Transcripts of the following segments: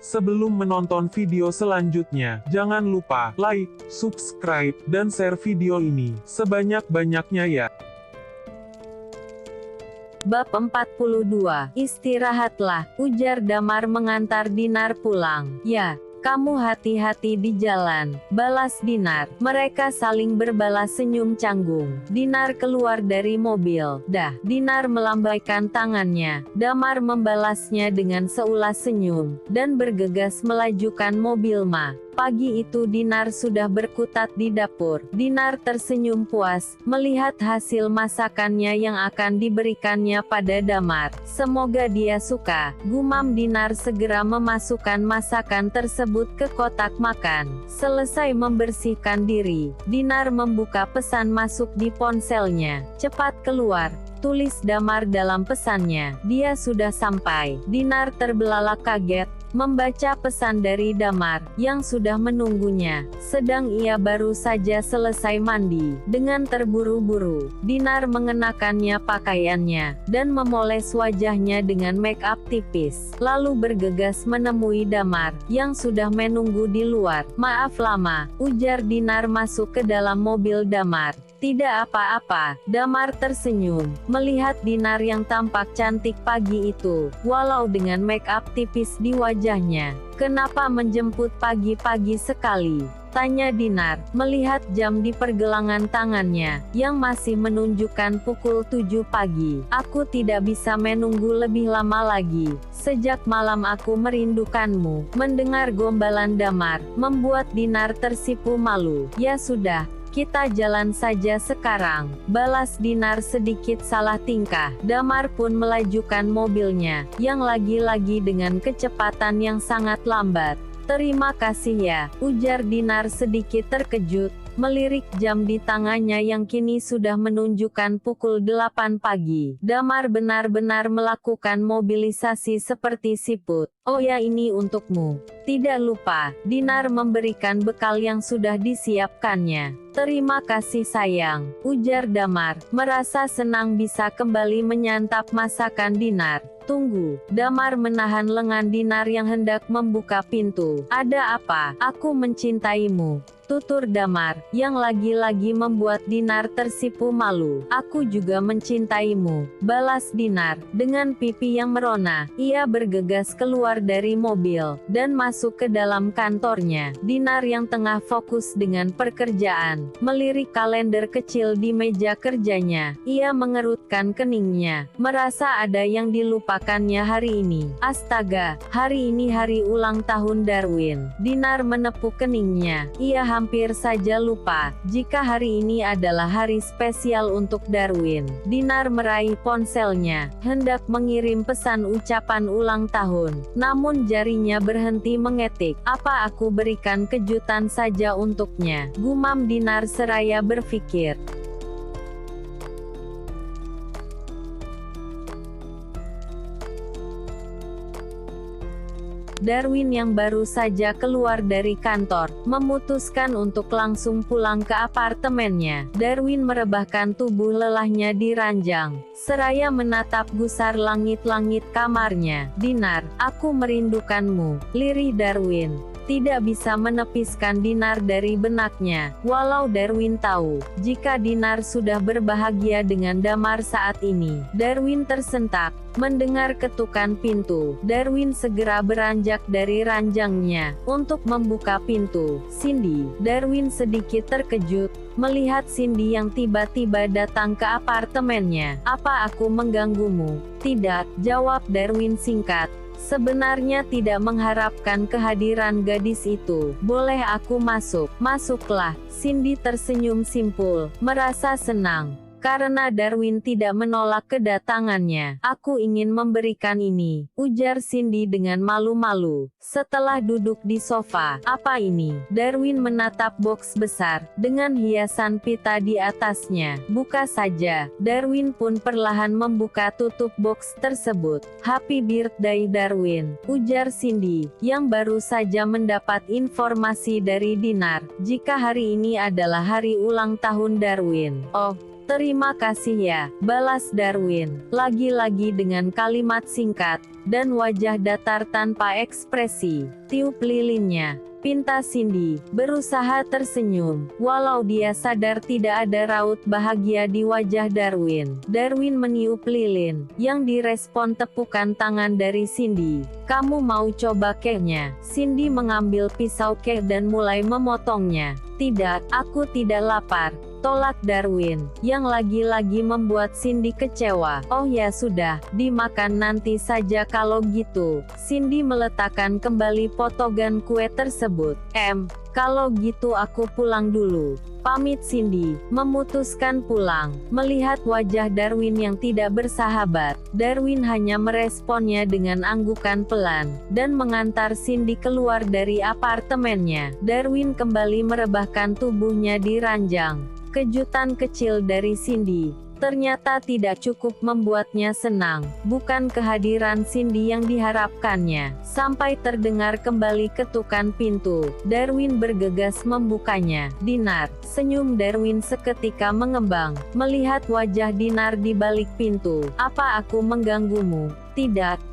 Sebelum menonton video selanjutnya, jangan lupa like, subscribe, dan share video ini sebanyak-banyaknya ya. Bab 42, istirahatlah, ujar Damar mengantar Dinar pulang. Ya, kamu hati-hati di jalan, balas Dinar. Mereka saling berbalas senyum canggung. Dinar keluar dari mobil. Dah, Dinar melambaikan tangannya. Damar membalasnya dengan seulas senyum, dan bergegas melajukan mobil Ma. Pagi itu Dinar sudah berkutat di dapur. Dinar tersenyum puas, melihat hasil masakannya yang akan diberikannya pada Damar. Semoga dia suka, gumam Dinar segera memasukkan masakan tersebut ke kotak makan. Selesai membersihkan diri, Dinar membuka pesan masuk di ponselnya. Cepat keluar, tulis Damar dalam pesannya. Dia sudah sampai. Dinar terbelalak kaget membaca pesan dari Damar, yang sudah menunggunya, sedang ia baru saja selesai mandi. Dengan terburu-buru, Dinar mengenakannya pakaiannya, dan memoles wajahnya dengan make up tipis, lalu bergegas menemui Damar, yang sudah menunggu di luar. Maaf lama, ujar Dinar masuk ke dalam mobil Damar. Tidak apa-apa, Damar tersenyum, melihat Dinar yang tampak cantik pagi itu, walau dengan make up tipis di wajahnya. Kenapa menjemput pagi-pagi sekali? Tanya Dinar, melihat jam di pergelangan tangannya, yang masih menunjukkan pukul 7 pagi. Aku tidak bisa menunggu lebih lama lagi. Sejak malam aku merindukanmu. Mendengar gombalan Damar, membuat Dinar tersipu malu. Ya sudah, kita jalan saja sekarang, balas Dinar sedikit salah tingkah. Damar pun melajukan mobilnya, yang lagi-lagi dengan kecepatan yang sangat lambat. Terima kasih ya, ujar Dinar sedikit terkejut, melirik jam di tangannya yang kini sudah menunjukkan pukul 8 pagi. Damar benar-benar melakukan mobilisasi seperti siput. Oh ya, ini untukmu. Tidak lupa, Dinar memberikan bekal yang sudah disiapkannya. Terima kasih sayang, ujar Damar, merasa senang bisa kembali menyantap masakan Dinar. Tunggu, Damar menahan lengan Dinar yang hendak membuka pintu. Ada apa? Aku mencintaimu, tutur Damar, yang lagi-lagi membuat Dinar tersipu malu. Aku juga mencintaimu, balas Dinar, dengan pipi yang merona. Ia bergegas keluar dari mobil, dan masuk ke dalam kantornya. Dinar yang tengah fokus dengan pekerjaan, melirik kalender kecil di meja kerjanya. Ia mengerutkan keningnya, merasa ada yang dilupakannya hari ini. Astaga, hari ini hari ulang tahun Darwin. Dinar menepuk keningnya. Ia hampir saja lupa, jika hari ini adalah hari spesial untuk Darwin. Dinar meraih ponselnya, hendak mengirim pesan ucapan ulang tahun. Namun jarinya berhenti mengetik. Apa aku berikan kejutan saja untuknya? Gumam Dinar seraya berpikir. Darwin yang baru saja keluar dari kantor, memutuskan untuk langsung pulang ke apartemennya. Darwin merebahkan tubuh lelahnya di ranjang, seraya menatap gusar langit-langit kamarnya. Dinar, aku merindukanmu, lirih Darwin. Tidak bisa menepiskan Dinar dari benaknya, walau Darwin tahu, jika Dinar sudah berbahagia dengan Damar saat ini. Darwin tersentak, mendengar ketukan pintu. Darwin segera beranjak dari ranjangnya, untuk membuka pintu. Cindy. Darwin sedikit terkejut, melihat Cindy yang tiba-tiba datang ke apartemennya. Apa aku mengganggumu? Tidak, jawab Darwin singkat. Sebenarnya tidak mengharapkan kehadiran gadis itu. Boleh aku masuk? Masuklah, Cindy tersenyum simpul, merasa senang. Karena Darwin tidak menolak kedatangannya. Aku ingin memberikan ini, ujar Cindy dengan malu-malu, setelah duduk di sofa. Apa ini? Darwin menatap box besar, dengan hiasan pita di atasnya. Buka saja. Darwin pun perlahan membuka tutup box tersebut. Happy birthday Darwin, ujar Cindy, yang baru saja mendapat informasi dari Dinar, jika hari ini adalah hari ulang tahun Darwin. Oh, Terima kasih ya, balas Darwin, lagi-lagi dengan kalimat singkat, dan wajah datar tanpa ekspresi. Tiup lilinnya, pinta Cindy, berusaha tersenyum, walau dia sadar tidak ada raut bahagia di wajah Darwin. Darwin meniup lilin, yang direspon tepukan tangan dari Cindy. Kamu mau coba keknya? Cindy mengambil pisau kek dan mulai memotongnya. Tidak, aku tidak lapar, tolak Darwin, yang lagi-lagi membuat Cindy kecewa. Oh ya sudah, dimakan nanti saja kalau gitu. Cindy meletakkan kembali potongan kue tersebut. Kalau gitu aku pulang dulu. Pamit Cindy, memutuskan pulang. Melihat wajah Darwin yang tidak bersahabat, Darwin hanya meresponnya dengan anggukan pelan, dan mengantar Cindy keluar dari apartemennya. Darwin kembali merebahkan tubuhnya di ranjang. Kejutan kecil dari Cindy ternyata tidak cukup membuatnya senang. Bukan kehadiran Cindy yang diharapkannya. Sampai terdengar kembali ketukan pintu. Darwin bergegas membukanya. Dinar, senyum Darwin seketika mengembang. Melihat wajah Dinar di balik pintu. Apa aku mengganggumu?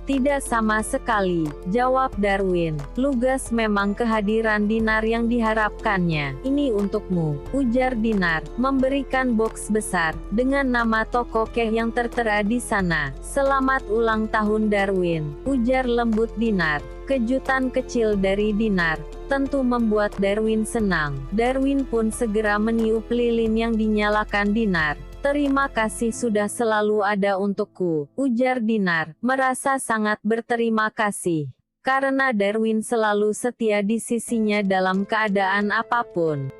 Tidak sama sekali, jawab Darwin. Lugas memang kehadiran Dinar yang diharapkannya. Ini untukmu, ujar Dinar, memberikan box besar, dengan nama toko kek yang tertera di sana. Selamat ulang tahun Darwin, ujar lembut Dinar. Kejutan kecil dari Dinar tentu membuat Darwin senang. Darwin pun segera meniup lilin yang dinyalakan Dinar. Terima kasih sudah selalu ada untukku, ujar Dinar, merasa sangat berterima kasih. Karena Darwin selalu setia di sisinya dalam keadaan apapun.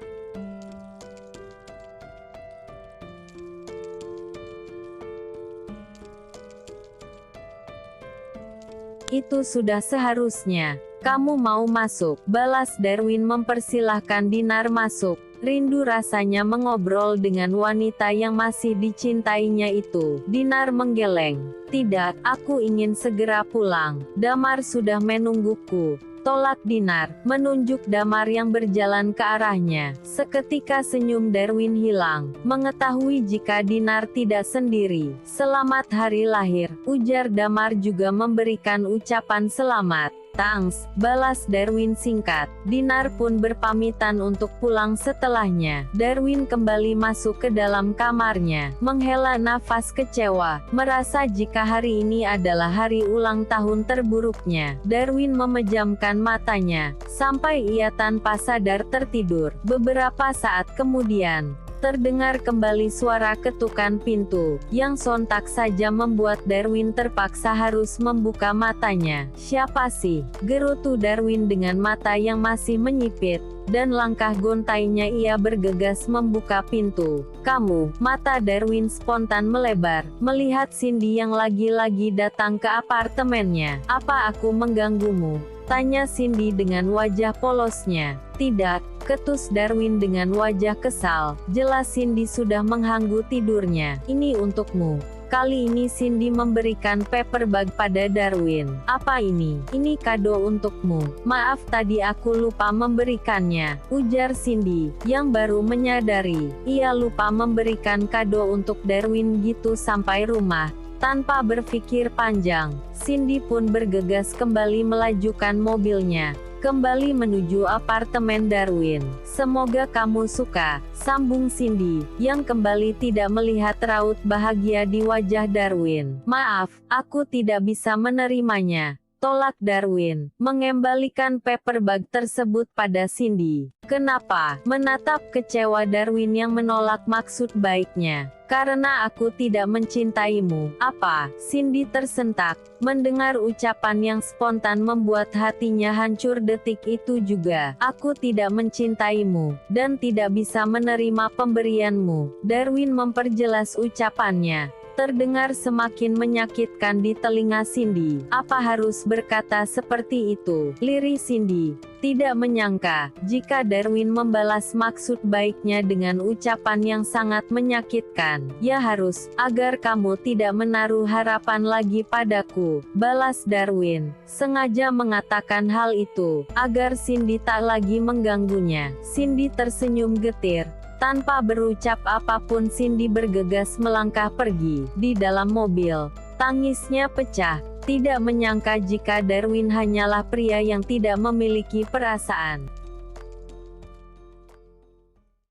Itu sudah seharusnya. Kamu mau masuk? Balas Darwin mempersilahkan Dinar masuk. Rindu rasanya mengobrol dengan wanita yang masih dicintainya itu. Dinar menggeleng. Tidak, aku ingin segera pulang. Damar sudah menungguku. Tolak Dinar, menunjuk Damar yang berjalan ke arahnya. Seketika senyum Darwin hilang, mengetahui jika Dinar tidak sendiri. Selamat hari lahir, ujar Damar juga memberikan ucapan selamat. Thanks, balas Darwin singkat. Dinar pun berpamitan untuk pulang setelahnya. Darwin kembali masuk ke dalam kamarnya, menghela nafas kecewa, merasa jika hari ini adalah hari ulang tahun terburuknya. Darwin memejamkan matanya, sampai ia tanpa sadar tertidur. Beberapa saat kemudian, terdengar kembali suara ketukan pintu, yang sontak saja membuat Darwin terpaksa harus membuka matanya. Siapa sih? Gerutu Darwin dengan mata yang masih menyipit, dan langkah gontainya ia bergegas membuka pintu. Kamu, mata Darwin spontan melebar, melihat Cindy yang lagi-lagi datang ke apartemennya. Apa aku mengganggumu? Tanya Cindy dengan wajah polosnya. Tidak, ketus Darwin dengan wajah kesal. Jelas Cindy sudah mengganggu tidurnya. Ini untukmu. Kali ini Cindy memberikan paper bag pada Darwin. Apa ini? Ini kado untukmu. Maaf tadi aku lupa memberikannya, ujar Cindy, yang baru menyadari. Ia lupa memberikan kado untuk Darwin gitu sampai rumah. Tanpa berpikir panjang, Cindy pun bergegas kembali melajukan mobilnya, kembali menuju apartemen Darwin. Semoga kamu suka, sambung Cindy, yang kembali tidak melihat raut bahagia di wajah Darwin. Maaf, aku tidak bisa menerimanya, tolak Darwin, mengembalikan paper bag tersebut pada Cindy. Kenapa? Menatap kecewa Darwin yang menolak maksud baiknya. Karena aku tidak mencintaimu. Apa? Cindy tersentak. Mendengar ucapan yang spontan membuat hatinya hancur detik itu juga. Aku tidak mencintaimu, dan tidak bisa menerima pemberianmu. Darwin memperjelas ucapannya. Terdengar semakin menyakitkan di telinga Cindy. Apa harus berkata seperti itu? Lirih Cindy. Tidak menyangka, jika Darwin membalas maksud baiknya dengan ucapan yang sangat menyakitkan. Ya harus, agar kamu tidak menaruh harapan lagi padaku, balas Darwin. Sengaja mengatakan hal itu, agar Cindy tak lagi mengganggunya. Cindy tersenyum getir. Tanpa berucap apapun Cindy bergegas melangkah pergi. Di dalam mobil, tangisnya pecah. Tidak menyangka jika Darwin hanyalah pria yang tidak memiliki perasaan.